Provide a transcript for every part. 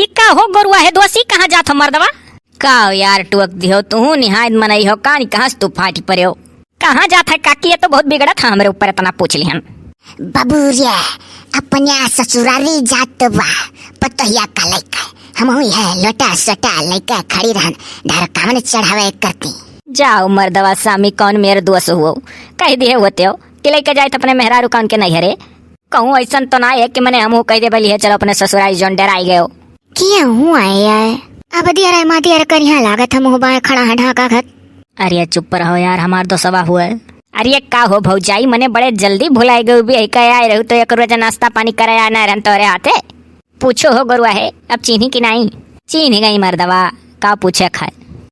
ई का हो गोरुआ है दोषी कहाँ जात हो मर्दवा? का यार टुक दियो तू निहायत मनई हो कानी कहाँ से तू फाटी पड़े हो? कहाँ जात है काकी? ये तो बहुत बिगड़ा था हमरे ऊपर इतना पूछ लिहन। बबूरिया अपने ससुरारी जात बा पतहिया का लइका हम है लोटा सोटा लइका खड़ी रहन धार कामन चढ़ावे करती। जाओ मर्दवा सामी कौन मेरे दोस्त हुओ कह दिए होते हो कि लइका जाए अपने मेहरारू कान के नहीं हरे कहूँ ऐसा तो ना है कि मैंने हम कह दे बली है चलो अपने ससुरारी जोन डराई गए हो। किया हूँ आए अब दिया माँ दिया कर यहाँ लागत हम बाय खड़ा है ढाका घर। अरे चुप रहो यार हमार तो सवा हुआ है। अरे का हो भौजाई मने बड़े जल्दी भुलाई गई भी कह आए रहू तो एक रोज नाश्ता पानी कराया न रहन तोरे हाथे पूछो हो गुरुआ है अब चीनी की नहीं चीनी गई मर्दवा का पूछे खाए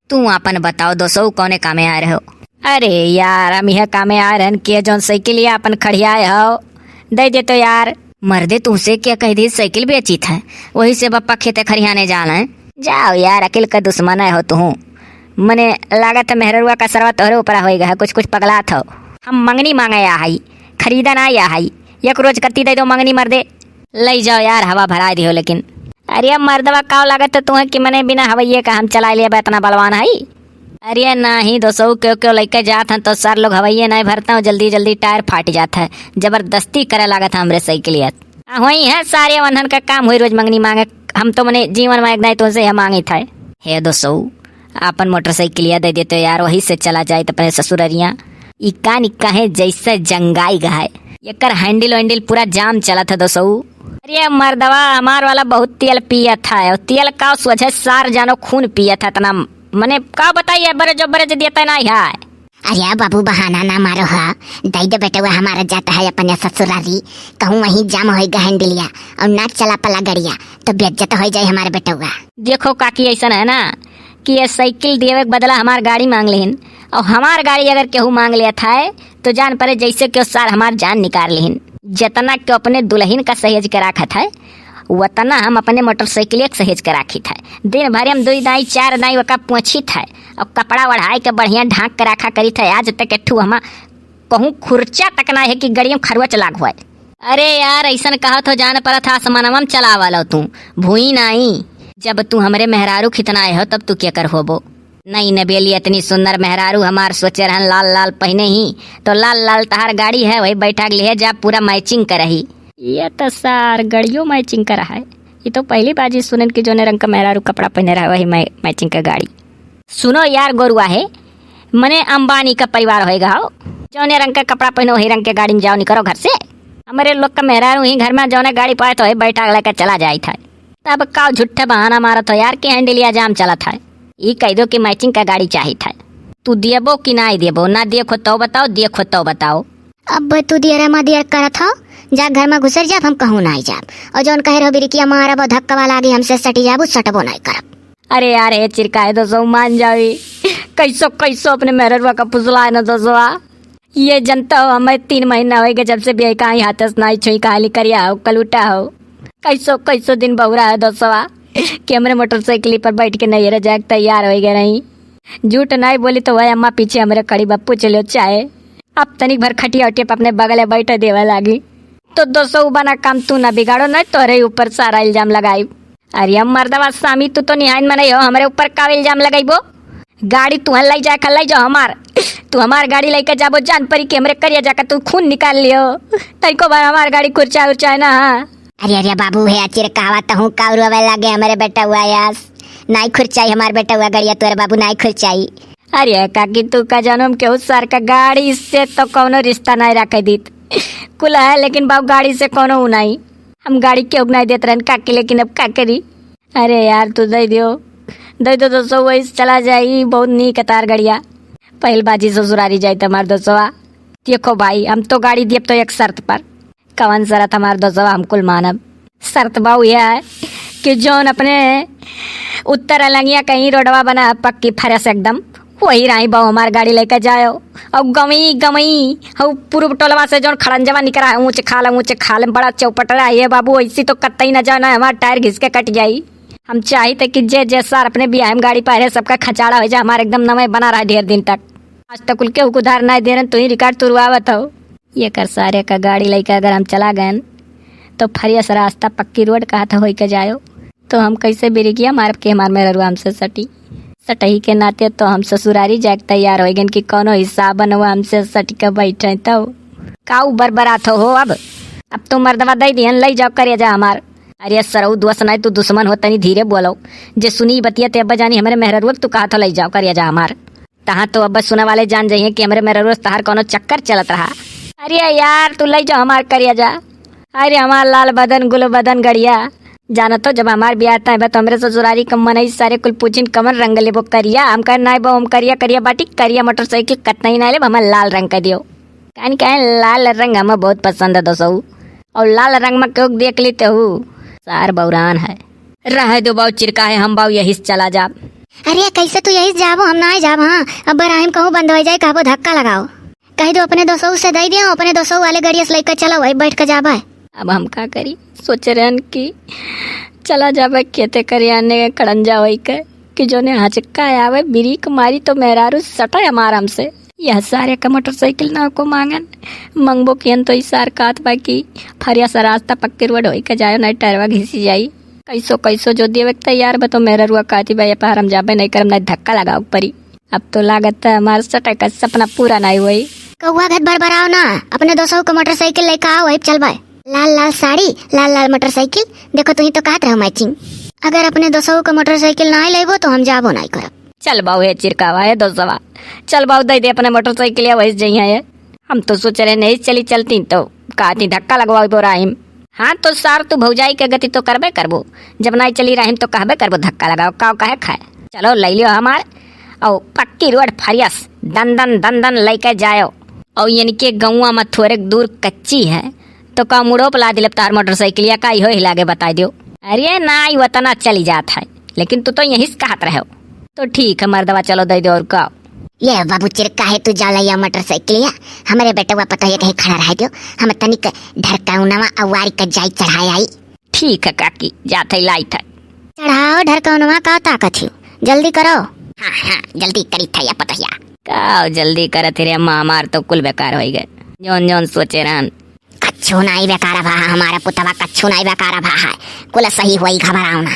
तू अपन बताओ दोस्तों कौने कामे आ रहे हो? अरे यार हम यह कामे आ रहन किए जौन साइकिल या अपन खड़ियाए हो दे दे तो यार मर्दे तुमसे क्या कह दी साइकिल भी अच्छी था वही से बप्पा खेते खरियाने जाना है। जाओ यार अकेल का दुश्मन है हो तू मने लागत मेहरुआ का सरवा तोहरे ऊपर हो गया कुछ कुछ पगला था। हम मंगनी मांगे या हाई खरीदा ना या हाई एक रोज कत्ती दे दो मंगनी मर्दे ले जाओ यार हवा भरा दियो लेकिन। अरे मर्दवा का लागत तू है कि मने बिना हवैये का हम चला लिया इतना बलवान है। अरे नहीं दोस्तों क्यों क्यों लेके जात हैं तो सर लोग हवैये नहीं भरता हूँ जल्दी जल्दी टायर फाट जाता है जबरदस्ती करे लागत है हमरे साइकिल वही है सारे बंधन का काम हुई रोज मंगनी मांगे हम तो मने जीवन में एक नहीं तो से मांगी था। हे दोस्तों अपन मोटरसाइकिल दे देते यार वही से चला जाए तो अपने ससुररिया इक्का निक्का है जैसे जंगाई गए एक हैंडल वैंडल पूरा जाम चला था दोस्तों। अरे मर्दवा हमार वाला बहुत तेल पिया था और तेल का वजह सार जानो खून पिया था इतना मने का बताइए बरे जो देता ना है। अरे बाबू बहाना ना मारो हा दई दे बेटा हुआ हमारा जाता है अपने ससुरारी कहूँ वहीं जाम हो हैंडलिया और ना चला पला गड़िया तो बेज्जत हो जाए हमारे बेटा हुआ। देखो काकी ऐसा है ना कि ये साइकिल देवे के बदला हमार गाड़ी मांग लेन और हमार गाड़ी अगर केहू मांग लिया था तो जान पड़े जैसे क्यों सार हमार जान निकाल लेन जितना क्यों अपने दुल्हन का सहेज के रखा था वतना हम अपने मोटरसाइकिल एक सहेज के राखी था। दिन भर हम 2 दाई 4 दाई वका पोछी था और कपड़ा वढ़ाई के बढ़िया ढांक के रखा करी था आज तक एठू हम कहूँ खुर्चा तक ना है कि गड़ियों खरुआ चला हुआ। अरे यार ऐसा कहा तो जान पड़ा था आसमानवा में चला वाला तू भूई नहीं जब तू हमरे मेहरारू खितना हो तब तू क्या कर होबो नहीं नबेली इतनी सुंदर मेहरारू हमार सोचे रहन लाल लाल पहने ही तो लाल लाल तहार गाड़ी है वही बैठा ले जा पूरा मैचिंग कर रही ये तो सार गड़ियों मैचिंग करा है। ये तो पहली बाजी सुनन की जोने रंग का मेहरारू कपड़ा पहने रहा वही मैचिंग का गाड़ी। सुनो यार गोरुआ है मने अंबानी का परिवार होएगा हो जोने रंग का कपड़ा पहनो वही रंग के गाड़ी में जाओ नहीं करो घर से हमारे लोग का मेहरारू ही घर में जोने गाड़ी पाए तो बैठा लेकर चला जाए था तब का झुट्ठा बहाना मारा तो यार के हैंडलिया जाम चला था ये कह दो कि मैचिंग का गाड़ी चाहिए था तू देबो कि ना देबो ना देखो तो बताओ देखो तो बताओ। अब तू दिया मा दिया करा था जा घर में घुसर जाब हम कहूँ ना जाब और जौन कहे रहो बिरिकिया मारा वो धक्का वाला आगे हमसे सटी जाबू सटबो नहीं करब। अरे यार हे चिरकाए दोस्तों मान जावी कैसो कैसो अपने मेहरवा का पुसला है ना दोस्तवा ये जनता हो हमें 3 महीना हो गए जब से भी कहीं हाथस ना छुई कहाली करिया हो कलूटा हो कैसो कैसो दिन बहुरा है दोस्तवा कि हमारे मोटरसाइकिल पर बैठ के नहीं रह जाए तैयार हो गए नहीं झूठ नहीं बोली तो वही अम्मा पीछे हमारे खड़ी बप्पू चलो चाहे अब तनिक भर खटिया उठिया अपने बगले बैठे देवे लागी तो दोस्तों बना काम तू ना बिगाड़ो नहीं तोरे ऊपर सारा इल्जाम लगाई। अरे मर्दवा सामी तू तो निहायत में नहीं हो हमारे ऊपर का इल्जाम लगाइबो गाड़ी तू लाई जाए खल लाई जाओ हमार तू हमार गाड़ी लेके जाबो जान परी के हमरे करिया जाकर तू खून निकाल लियो तैको बार हमार गाड़ी कुर्चा उर्चा है ना। अरे बाबू है चिर कहावत हूँ काउरू वे लागे हमारे बेटा हुआ यास नाई खुर्चाई हमारे बेटा हुआ गड़िया तोरे बाबू नाई खुर्चाई। अरे काकी तू का जन्म के उस सर का गाड़ी से तो कोनो रिश्ता नहीं रखे दीत कुल है लेकिन बाबू गाड़ी से कोनो नहीं हम गाड़ी क्यों नहीं देते रहन काकी लेकिन अब का करी। अरे यार तू दे दो दोस्तों वही चला जाई बहुत नी कतार गड़िया पहल बाजी ससुरारी जाए तुम्हार दोस्तवा देखो भाई हम तो गाड़ी दिए तो एक शर्त पर कवन शर्त हमार दोस्तवा हम कुल मानब शर्त बाऊ यह है कि जोन अपने उत्तर अलंगिया कहीं रोडवा बना पक्की फरस एकदम वही राही बाऊ हमार गाड़ी लेकर जाओ और गमई हम पूर्व टोलवा से जो खड़ंजवा निकला है ऊँचे खाल बड़ा चौपट रहा है बाबू ऐसी तो कतई न जाना हमारा टायर घिस के कट जाई। हम चाहते कि जे सर अपने बियाह में गाड़ी पाए सबका खचाड़ा हो जाए हमारे एकदम नवे बना रहा ढेर दिन तक आज तक कुल के उधार नहीं दे रहे तो ही रिकॉर्ड तुरवावत हो ये कर सारे का गाड़ी लेकर अगर हम चला गए तो फरियस रास्ता पक्की रोड कहा था हो के जाओ तो हम कैसे बिरिगिया मार के हमार मेरा रुआ हमसे सटी सटही के नाते तो हम ससुरारी जाके तैयार हो गए कि कोनो हिसाब बनवा हमसे सटी के बैठे तब का बरबरात हो अब तो मर्दवा दई दिहन लई जाओ करे जा हमार। अरे सरऊ दोस्त नहीं तू दुश्मन हो तनी धीरे बोलो जे सुनी बतिया ते अब्बा जानी हमारे मेहररुआ तू कहा तो लई जाओ करे जा हमार। तहाँ तो अब्बा सुना वाले जान जाइए कि हमारे मेहररुआ तहार कोनो चक्कर चलत रहा। अरे यार तू लई जाओ हमार करिया जा। अरे हमार लाल बदन गुल बदन गड़िया जाना तो जब हमार ब्याह आता है तो हमारे ससुरारी कम मनई सारे कुल पूछिन कमर रंग लेबो करिया हम कह ना हम करिया करिया बाटी करिया मोटरसाइकिल कतना ही ना ले हमार लाल रंग का दियो कहन कहे लाल रंग हमें बहुत पसंद है दोस्तों और लाल रंग में क्यों देख लेते हो सार बौरान है रह दो बाऊ चिरका है हम बाऊ यही से चला जा। अरे कैसे तू यही जाबो हम ना जाब। हाँ अब बराहिम कहूँ बंद हो जाए कहबो धक्का लगाओ कह दो अपने दोस्तों से दे दिया अपने दोस्तों वाले गाड़िया से लेकर चलो वही बैठ कर जाबा। अब हम का करी सोच रहे कि चला जाबे खेते करियाने खड़ंजा वही के कि जो ने हचका आवे बिरीक मारी तो मेहरारू सटा हमार हमसे यह सारे का मोटरसाइकिल ना को मांगन मंगबो कियन तो इसार कात बाकी फरिया सा रास्ता पक्के रोड होई के जायो नहीं टरवा घिसी जाई कैसो कैसो जो देवे तैयार बा तो मेरा रुआ काती बा पार हम जाबे नहीं करम नहीं धक्का लगाओ परी। अब तो लागत है हमारा सटा का सपना पूरा नहीं हुई। कौआ घर बरबराओ ना अपने दोस्तों को मोटरसाइकिल लेकर आओ वही चल बाय। लाल लाल साड़ी लाल लाल मोटरसाइकिल देखो तुही तो कहत रहो मैचिंग। अगर अपने दोस्तों को मोटरसाइकिल ना लेबो तो हम जाबो नहीं करब। चल बाऊ है चिरकावा है दोस्तवा चल बाऊ दे दे अपने मोटरसाइकिल या वही जइया है। हम तो सोच रहे नहीं चली चलती तो कहती धक्का लगवाओ बोराहिम। हाँ तो सार तू भौजाई के गति तो करबे करबो जब नहीं चली रहीम तो कहबे करबो धक्का लगाओ काव कहे खाए। चलो ले लियो हमार और पक्की रोड फरियस दन लेके जाओ और यानी के गौवा में थोड़े दूर कच्ची है तो का मुड़ो पला दिल तार मोटरसाइकिल या का हो हिलागे बता दियो। अरे ना वतना चली जात है लेकिन तू तो यही से कहत रहे तो ठीक है मर्दवा चलो दे दो और का ये बाबू चिरका है तू जा लिया मोटरसाइकिल या हमारे बेटा हुआ पता है कहीं खड़ा रह दियो हम तनिक ढरकाउनवा अवारी का जाई चढ़ाई आई। ठीक है काकी जाते लाई था चढ़ाओ ढरकाउनवा का ताकत हो जल्दी करो। हाँ हाँ जल्दी करी था या पता या का जल्दी करे तेरे अम्मा हमार तो कुल बेकार हो गए जोन जोन सोचे रहन कच्छू नाई बेकारा भा हमारा पुतवा कच्छू नाई बेकारा भा है कुल सही हुई घबराओ ना।